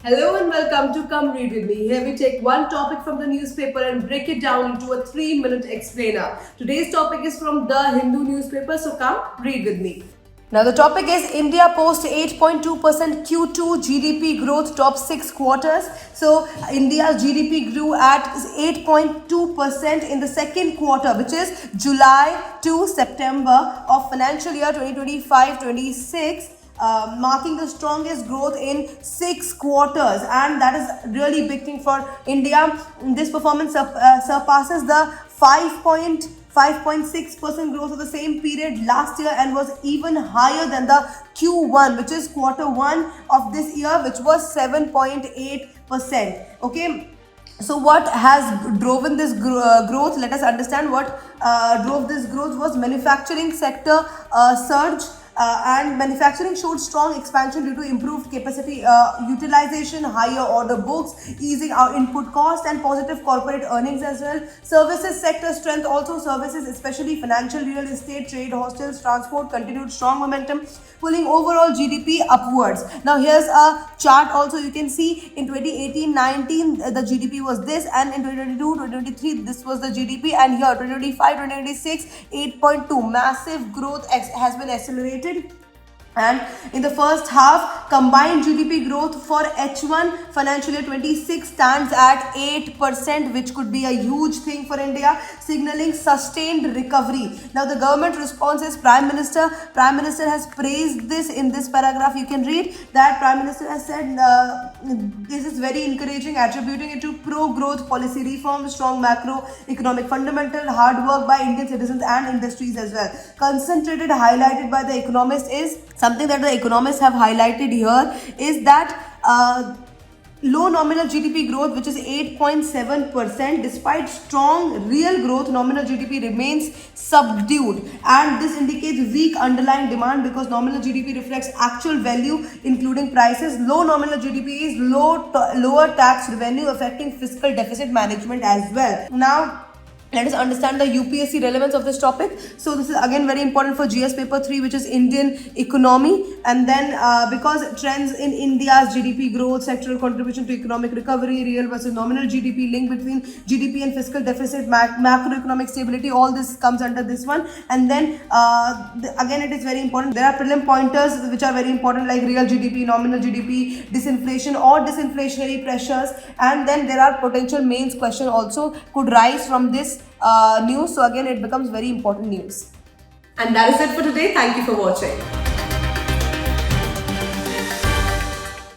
Hello and welcome to Come Read With Me. Here we take one topic from the newspaper and break it down into a 3-minute explainer. Today's topic is from the Hindu newspaper, so come read with me. Now the topic is India posts 8.2% Q2 GDP growth top 6 quarters. So India's GDP grew at 8.2% in the second quarter, which is July to September of financial year 2025-26. Marking the strongest growth in 6 quarters, and that is really big thing for India. This performance surpasses the 5.6% growth of the same period last year and was even higher than the Q1, which is quarter 1 of this year, which was 7.8%. Okay. So what has driven this growth? Let us understand what drove this growth was manufacturing sector surge. And manufacturing showed strong expansion due to improved capacity utilization, higher order books, easing our input cost, and positive corporate earnings as well. Services sector strength also. Services, especially financial, real estate, trade, hostels, transport, continued strong momentum, pulling overall GDP upwards. Now here's a chart also. You can see in 2018-19 the GDP was this, and in 2022-2023 this was the GDP, and here 2025-2026 8.2. Massive growth has been accelerated. And in the first half, combined GDP growth for H1 financial year 26 stands at 8%, which could be a huge thing for India, signaling sustained recovery. Now, the government response is Prime Minister has praised this. In this paragraph, you can read that Prime Minister has said this is very encouraging, attributing it to pro-growth policy reforms, strong macroeconomic fundamental, hard work by Indian citizens and industries as well. Concentrated, highlighted by the Economist is something that the economists have highlighted here is that low nominal GDP growth, which is 8.7%, despite strong real growth, nominal GDP remains subdued, and this indicates weak underlying demand because nominal GDP reflects actual value including prices. Low nominal GDP is lower tax revenue affecting fiscal deficit management as well. Now let us understand the UPSC relevance of this topic. So this is again very important for GS paper 3, which is Indian economy. And then because trends in India's GDP growth, sectoral contribution to economic recovery, real versus nominal GDP, link between GDP and fiscal deficit, macroeconomic stability, all this comes under this one. And then again it is very important. There are prelim pointers which are very important, like real GDP, nominal GDP, disinflation or disinflationary pressures. And then there are potential mains question also could rise from this news. So again, it becomes very important news. And that is it for today. Thank you for watching.